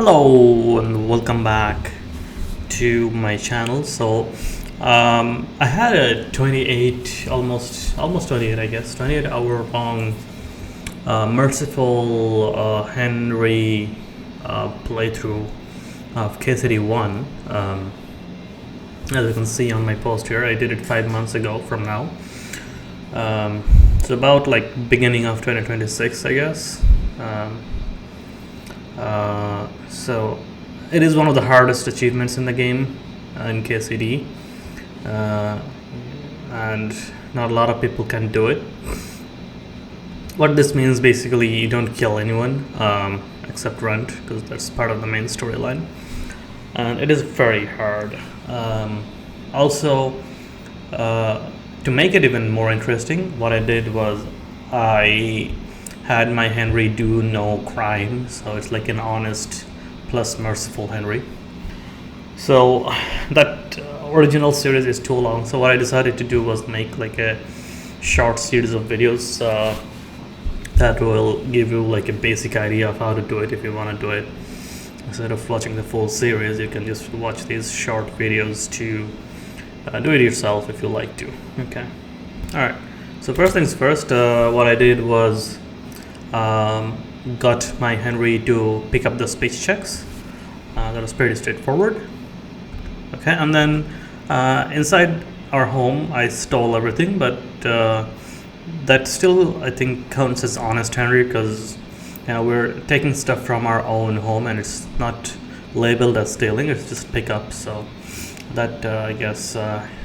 Hello and welcome back to my channel. I had a 28, almost 28, I guess, 28-hour long Merciful Henry playthrough of KCD 1. As you can see on my post here, I did it 5 months ago from now. It's about like beginning of 2026, I guess. So it is one of the hardest achievements in the game in KCD, and not a lot of people can do it. What this means basically, you don't kill anyone except Runt, because that's part of the main storyline, and it is very hard. Also, to make it even more interesting, what I did was I had my Henry do no crime, so it's like an honest plus merciful Henry. So that original series is too long, so what I decided to do was make like a short series of videos that will give you like a basic idea of how to do it if you want to do it. Instead of watching the full series, you can just watch these short videos to do it yourself if you like to. Okay. Alright, so first things first, what I did was got my Henry to pick up the speech checks. That was pretty straightforward. Okay, and then inside our home I stole everything, but that still I think counts as honest Henry, because we're taking stuff from our own home and it's not labeled as stealing, it's just pick up, so that I guess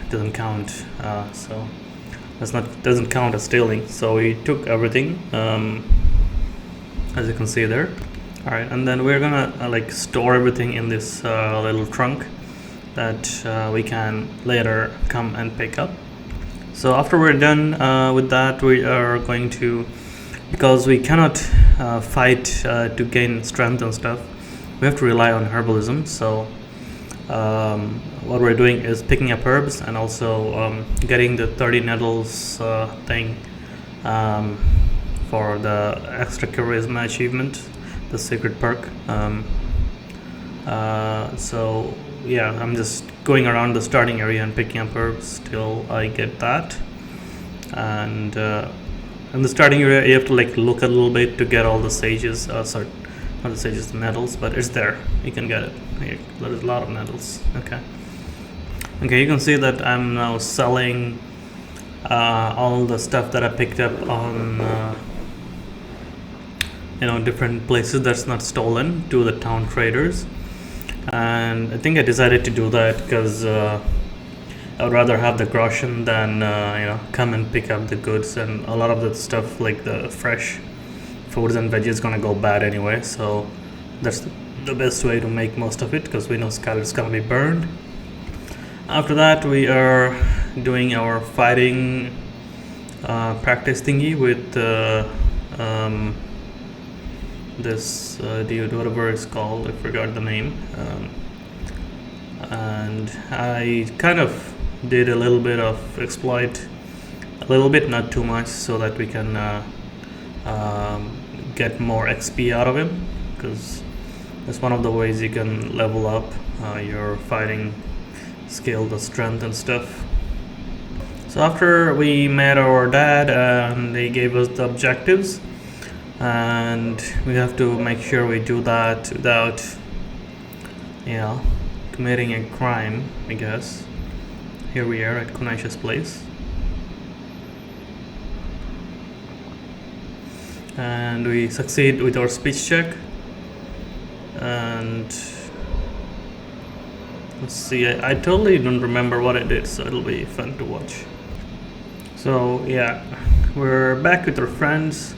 doesn't count. So doesn't count as stealing. So we took everything, as you can see there. All right, and then we're gonna like store everything in this little trunk that we can later come and pick up. So after we're done with that, we are going to, because we cannot fight to gain strength and stuff, we have to rely on herbalism. So what we're doing is picking up herbs and also getting the 30 nettles thing for the extra charisma achievement, the secret perk. So yeah, I'm just going around the starting area and picking up herbs till I get that. And in the starting area you have to like look a little bit to get all the sages, sorry, not the sages, the nettles, but it's there, you can get it. There's a lot of nettles. Okay, you can see that I'm now selling all the stuff that I picked up on different places that's not stolen to the town traders. And I think I decided to do that because I would rather have the groschen than come and pick up the goods, and a lot of the stuff like the fresh fruits and veggies is gonna go bad anyway, so that's the best way to make most of it, because we know Scarlet's gonna be burned. After that, we are doing our fighting practice thingy with this dude, whatever it's called, I forgot the name. And I kind of did a little bit of exploit, a little bit, not too much, so that we can get more XP out of him, because that's one of the ways you can level up your fighting skill, the strength and stuff. So after we met our dad and they gave us the objectives, and we have to make sure we do that without committing a crime, I guess. Here we are at Kunaisha's place, and we succeed with our speech check. And let's see, I totally don't remember what I did, so it'll be fun to watch. So yeah, we're back with our friends,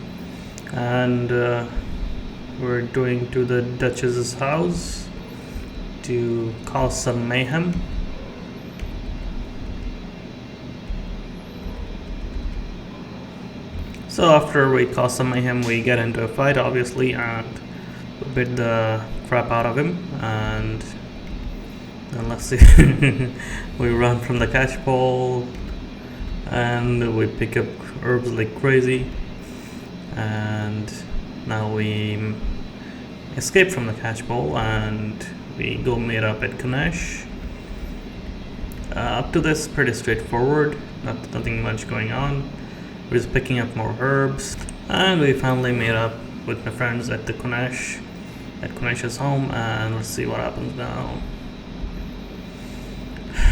and we're going to the Duchess's house to cause some mayhem. So after we cause some mayhem, we get into a fight, obviously, and we beat the crap out of him, and then let's see, we run from the catch pole and we pick up herbs like crazy, and now we escape from the catch bowl, and we go meet up at Ganesh. Up to this, pretty straightforward, nothing much going on. We're just picking up more herbs, and we finally meet up with my friends at the Ganesh, at Ganesh's home, and let's see what happens now.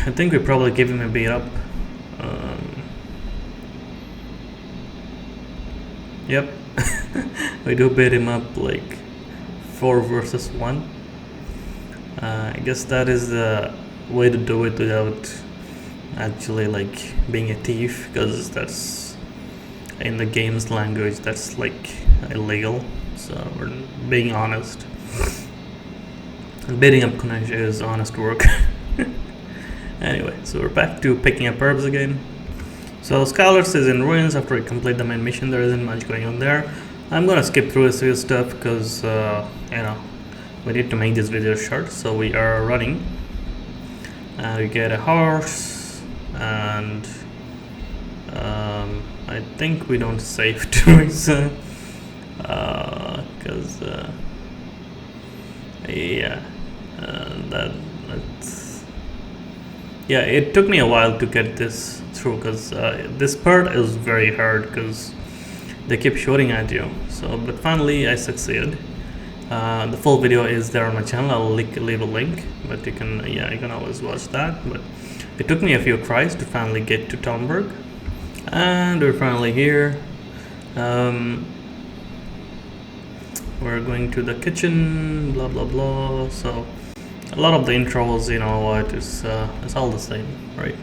I think we probably give him a beat up. Yep, we do beat him up like 4 versus 1. I guess that is the way to do it without actually like being a thief, because that's in the game's language, that's like illegal. So we're being honest. Beating up Ganesh is honest work. Anyway, so we're back to picking up herbs again. So Scholars is in ruins after we complete the main mission. There isn't much going on there. I'm gonna skip through a few stuff because we need to make this video short. So we are running, and we get a horse, and I think we don't save twice because it took me a while to get this through, because this part is very hard because they keep shooting at you. So but finally I succeeded. The full video is there on my channel. I'll leave a link, but you can always watch that. But it took me a few tries to finally get to Talmberg, and we're finally here. We're going to the kitchen, blah blah blah. So a lot of the intros, you know what, it's all the same, right?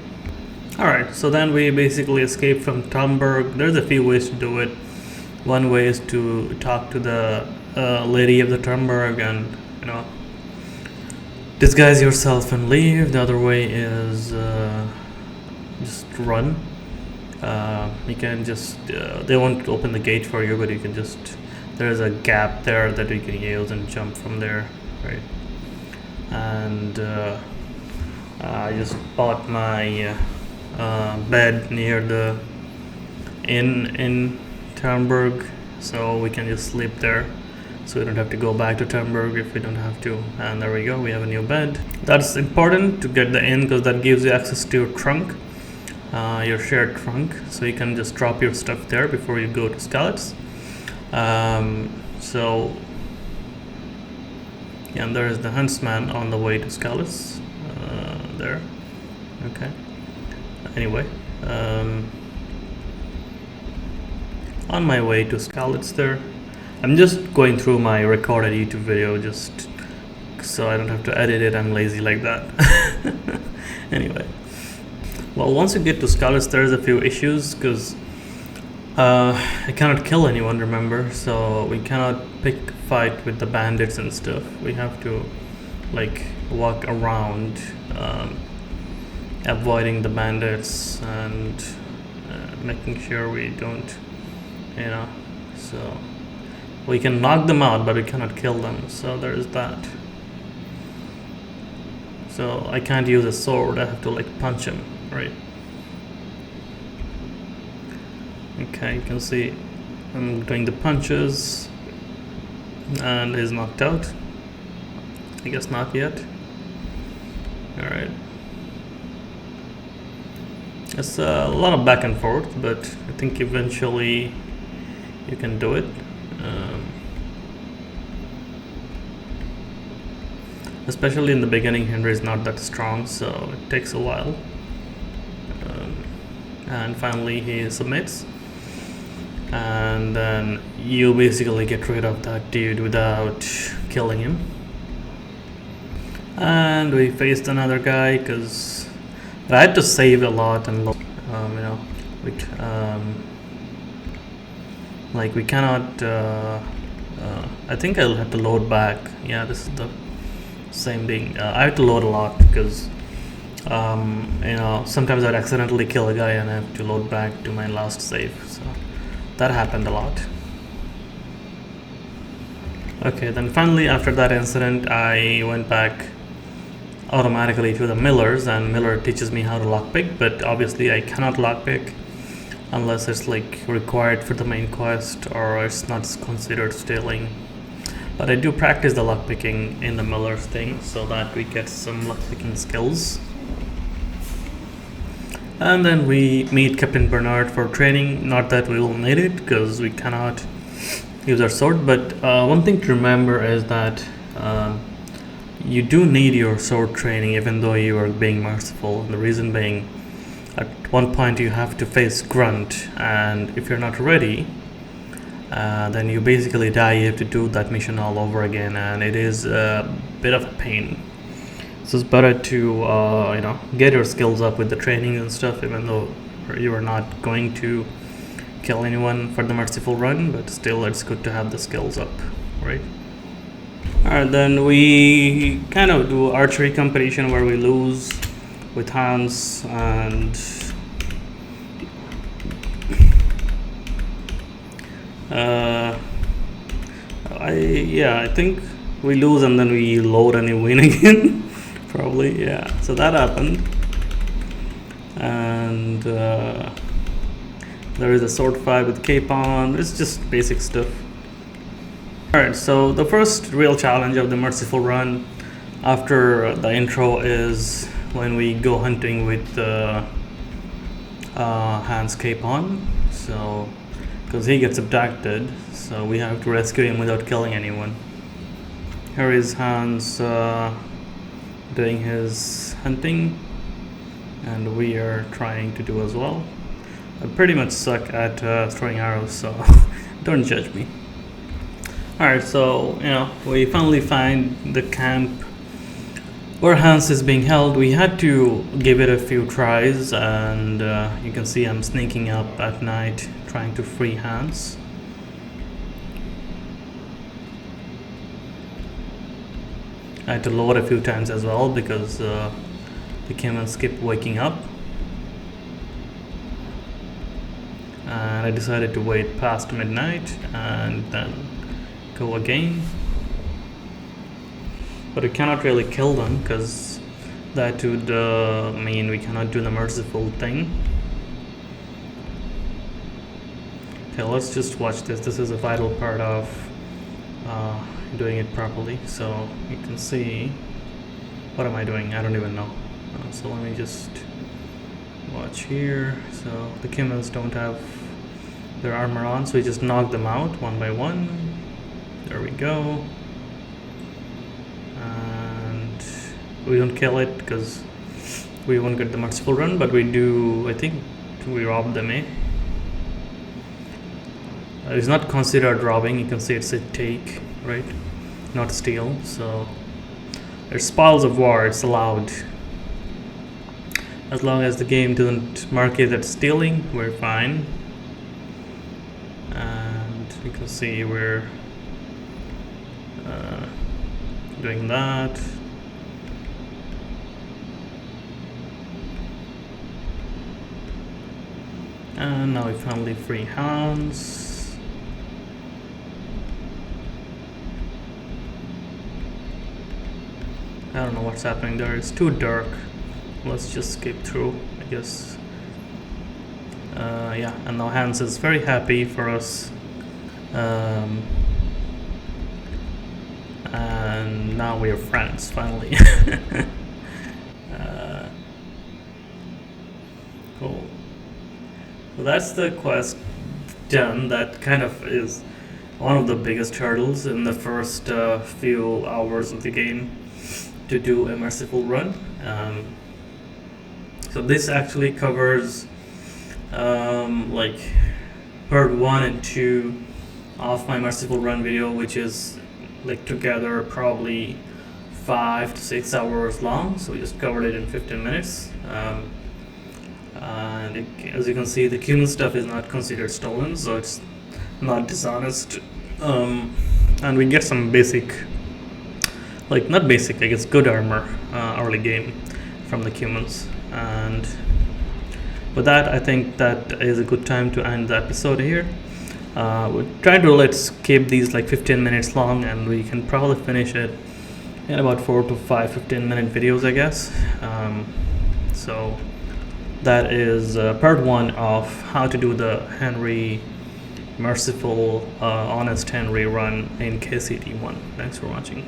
Alright, so then we basically escape from Talmberg. There's a few ways to do it. One way is to talk to the lady of the Talmberg and, disguise yourself and leave. The other way is just run. You can just, they won't open the gate for you, but you can just, there's a gap there that you can use and jump from there, right? And I just bought my bed near the inn in Talmberg, so we can just sleep there, so we don't have to go back to Talmberg if we don't have to. And there we go, we have a new bed. That's important to get the inn, because that gives you access to your trunk, your shared trunk, so you can just drop your stuff there before you go to Skalitz. And there is the huntsman on the way to Skalitz. There. Okay. Anyway, on my way to Skalitz there. I'm just going through my recorded YouTube video just so I don't have to edit it. I'm lazy like that. Anyway. Well, once you get to Skalitz, there's a few issues, because I cannot kill anyone, remember? So we cannot fight with the bandits and stuff. We have to like walk around, avoiding the bandits and making sure we don't, so we can knock them out, but we cannot kill them. So there's that. So I can't use a sword. I have to like punch him, right? Okay, you can see I'm doing the punches, and he's knocked out. I guess not yet. Alright. It's a lot of back and forth, but I think eventually you can do it. Especially in the beginning, Henry is not that strong, so it takes a while. And finally he submits. And then you basically get rid of that dude without killing him. And we faced another guy, because I had to save a lot, and we cannot. I think I'll have to load back. Yeah, this is the same thing. I have to load a lot because sometimes I'd accidentally kill a guy and I have to load back to my last save. So that happened a lot. Okay, then finally after that incident, I went back automatically to the Millers, and Miller teaches me how to lockpick, but obviously I cannot lockpick unless it's like required for the main quest, or it's not considered stealing. But I do practice the lockpicking in the Miller's thing so that we get some lockpicking skills. And then we meet Captain Bernard for training. Not that we will need it because we cannot use our sword, but one thing to remember is that you do need your sword training even though you are being merciful. The reason being, at one point you have to face Grunt, and if you're not ready, then you basically die. You have to do that mission all over again, and it is a bit of a pain. So it's better to get your skills up with the training and stuff, even though you are not going to kill anyone for the Merciful run, but still it's good to have the skills up, right? Alright, then we kind of do archery competition where we lose with Hans, and I think we lose and then we load and we win again. Probably, yeah. So that happened, and there is a sword fight with Capon. It's just basic stuff. Alright, so the first real challenge of the Merciful run after the intro is when we go hunting with Hans Capon. So, because he gets abducted, so we have to rescue him without killing anyone. Here is Hans doing his hunting, and we are trying to do as well. I pretty much suck at throwing arrows, so don't judge me. Alright, so we finally find the camp where Hans is being held. We had to give it a few tries, and you can see I'm sneaking up at night trying to free Hans. I had to load a few times as well because the camels kept waking up, and I decided to wait past midnight and then go again. But we cannot really kill them because that would mean we cannot do the Merciful thing. Okay, let's just watch this. This is a vital part of doing it properly. So you can see, what am I doing? I don't even know. So let me just watch here. So the camels don't have their armor on, so we just knock them out one by one. There we go. And we don't kill it because we won't get the Merciful run, but we do, I think we rob them, eh? It's not considered robbing. You can see it's a take, right? Not steal. So there's spoils of war, it's allowed. As long as the game doesn't mark it as stealing, we're fine. And you can see we're doing that. And now we finally free Hans. I don't know what's happening there. It's too dark. Let's just skip through, I guess. Yeah, and now Hans is very happy for us. And now we are friends, finally. Cool. So that's the quest done. That kind of is one of the biggest hurdles in the first few hours of the game, to do a Merciful run. So this actually covers like part 1 and 2 of my Merciful run video, which is like together probably 5 to 6 hours long. So we just covered it in 15 minutes. And as you can see, the human stuff is not considered stolen, so it's not dishonest. And we get some basic, like not basic, I guess good armor early game from the humans. And with that, I think that is a good time to end the episode here. We're trying to let's keep these like 15 minutes long, and we can probably finish it in about 4 to 5 15-minute videos, I guess. So that is part 1 of how to do the Henry Merciful, Honest Henry run in KCD 1. Thanks for watching.